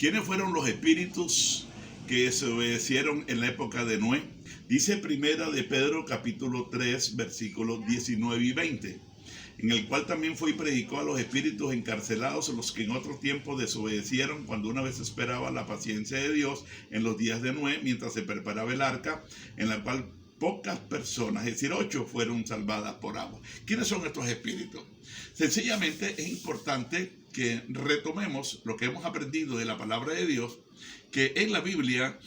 ¿Quiénes fueron los espíritus que desobedecieron en la época de Noé? Dice Primera de Pedro capítulo 3 versículos 19 y 20, en el cual también fue y predicó a los espíritus encarcelados, los que en otro tiempo desobedecieron cuando una vez esperaba la paciencia de Dios en los días de Noé, mientras se preparaba el arca, en la cual pocas personas, es decir, 8, fueron salvadas por agua. ¿Quiénes son estos espíritus? Sencillamente es importante que retomemos lo que hemos aprendido de la palabra de Dios, que en la Biblia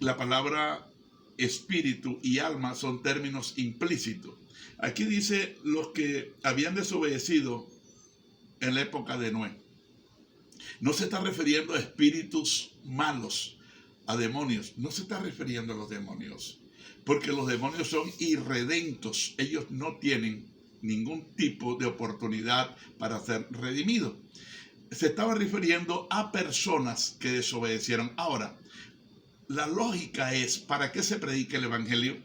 la palabra espíritu y alma son términos implícitos. Aquí dice los que habían desobedecido en la época de Noé. No se está refiriendo a espíritus malos, a demonios. No se está refiriendo a los demonios, porque los demonios son irredentos. Ellos no tienen ningún tipo de oportunidad para ser redimidos. Se estaba refiriendo a personas que desobedecieron. Ahora, la lógica es, ¿para qué se predica el evangelio?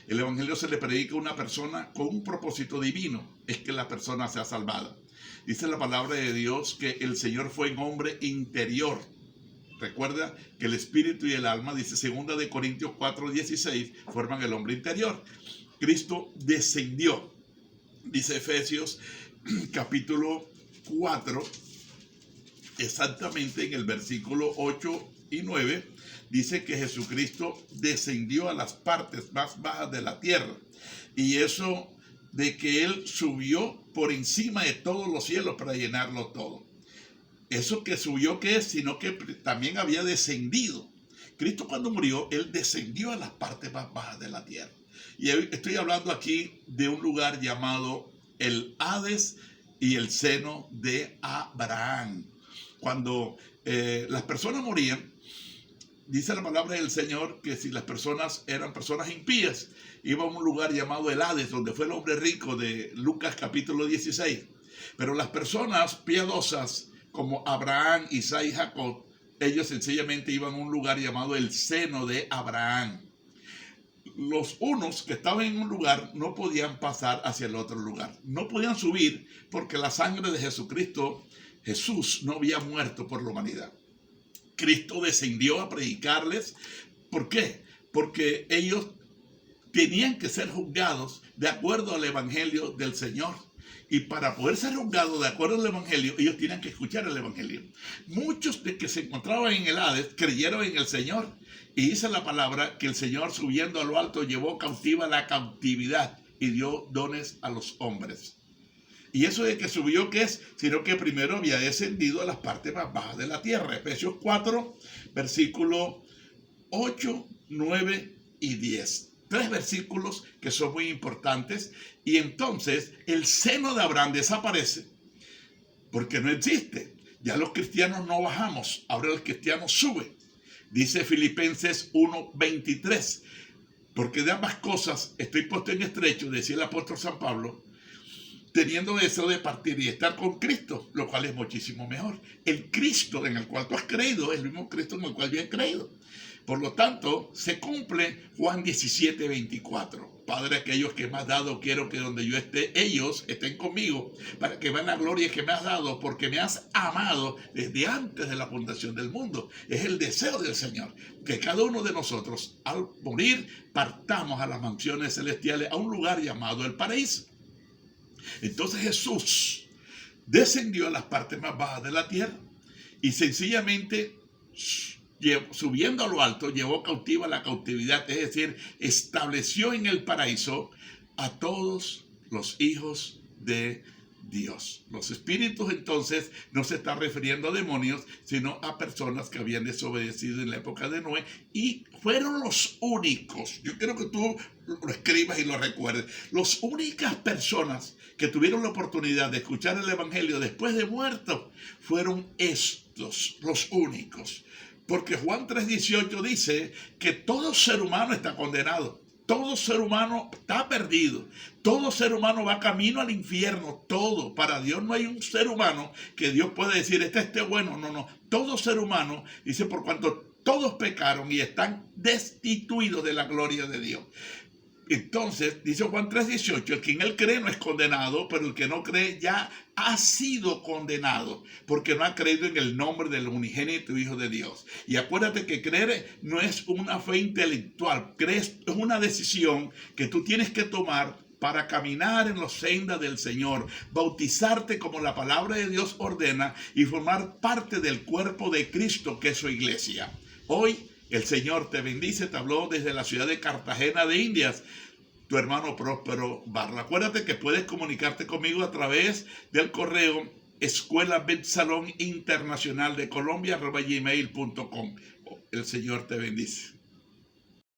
El evangelio se le predica a una persona con un propósito divino, es que la persona sea salvada. Dice la palabra de Dios que el Señor fue un hombre interior. Recuerda que el espíritu y el alma, dice 2 de Corintios 4:16, forman el hombre interior. Cristo descendió, dice Efesios capítulo 4, exactamente en el versículo 8 y 9, dice que Jesucristo descendió a las partes más bajas de la tierra. Y eso de que Él subió por encima de todos los cielos para llenarlo todo. Eso que subió, ¿qué es? Sino que también había descendido. Cristo cuando murió, Él descendió a las partes más bajas de la tierra. Y estoy hablando aquí de un lugar llamado el Hades y el seno de Abraham. Cuando las personas morían, dice la palabra del Señor que si las personas eran personas impías, iban a un lugar llamado el Hades, donde fue el hombre rico de Lucas capítulo 16. Pero las personas piadosas como Abraham, Isaac y Jacob, ellos sencillamente iban a un lugar llamado el seno de Abraham. Los unos que estaban en un lugar no podían pasar hacia el otro lugar. No podían subir porque la sangre de Jesucristo, Jesús, no había muerto por la humanidad. Cristo descendió a predicarles. ¿Por qué? Porque ellos tenían que ser juzgados de acuerdo al evangelio del Señor. Y para poder ser juzgados de acuerdo al evangelio, ellos tenían que escuchar el evangelio. Muchos de que se encontraban en el Hades creyeron en el Señor. Y dice la palabra que el Señor, subiendo a lo alto, llevó cautiva la cautividad y dio dones a los hombres. Y eso de que subió, ¿qué es? Sino que primero había descendido a las partes más bajas de la tierra. Efesios 4, versículo 8, 9 y 10. 3 versículos que son muy importantes. Y entonces el seno de Abraham desaparece porque no existe. Ya los cristianos no bajamos, ahora el cristiano sube. Dice Filipenses 1:23. Porque de ambas cosas estoy puesto en estrecho, decía el apóstol San Pablo, teniendo deseo de partir y estar con Cristo, lo cual es muchísimo mejor. El Cristo en el cual tú has creído es el mismo Cristo en el cual yo he creído. Por lo tanto, se cumple Juan 17:24. Padre, aquellos que me has dado, quiero que donde yo esté, ellos estén conmigo, para que vean la gloria que me has dado, porque me has amado desde antes de la fundación del mundo. Es el deseo del Señor, que cada uno de nosotros, al morir, partamos a las mansiones celestiales, a un lugar llamado el paraíso. Entonces Jesús descendió a las partes más bajas de la tierra y sencillamente, subiendo a lo alto, llevó cautiva la cautividad, es decir, estableció en el paraíso a todos los hijos de Dios. Los espíritus entonces no se están refiriendo a demonios, sino a personas que habían desobedecido en la época de Noé y fueron los únicos. Yo quiero que tú lo escribas y lo recuerdes. Las únicas personas que tuvieron la oportunidad de escuchar el evangelio después de muertos fueron estos, los únicos. Porque Juan 3:18 dice que todo ser humano está condenado. Todo ser humano está perdido. Todo ser humano va camino al infierno. Todo. Para Dios no hay un ser humano que Dios pueda decir, este esté bueno. No. Todo ser humano, dice, por cuanto todos pecaron y están destituidos de la gloria de Dios. Entonces, dice Juan 3:18, el que en él cree no es condenado, pero el que no cree ya ha sido condenado, porque no ha creído en el nombre del unigénito Hijo de Dios. Y acuérdate que creer no es una fe intelectual, es una decisión que tú tienes que tomar para caminar en los sendas del Señor, bautizarte como la palabra de Dios ordena y formar parte del cuerpo de Cristo, que es su iglesia. Hoy el Señor te bendice, te habló desde la ciudad de Cartagena de Indias, tu hermano Próspero Barra. Acuérdate que puedes comunicarte conmigo a través del correo Escuela Bet Salón Internacional de Colombia @gmail.com. El Señor te bendice.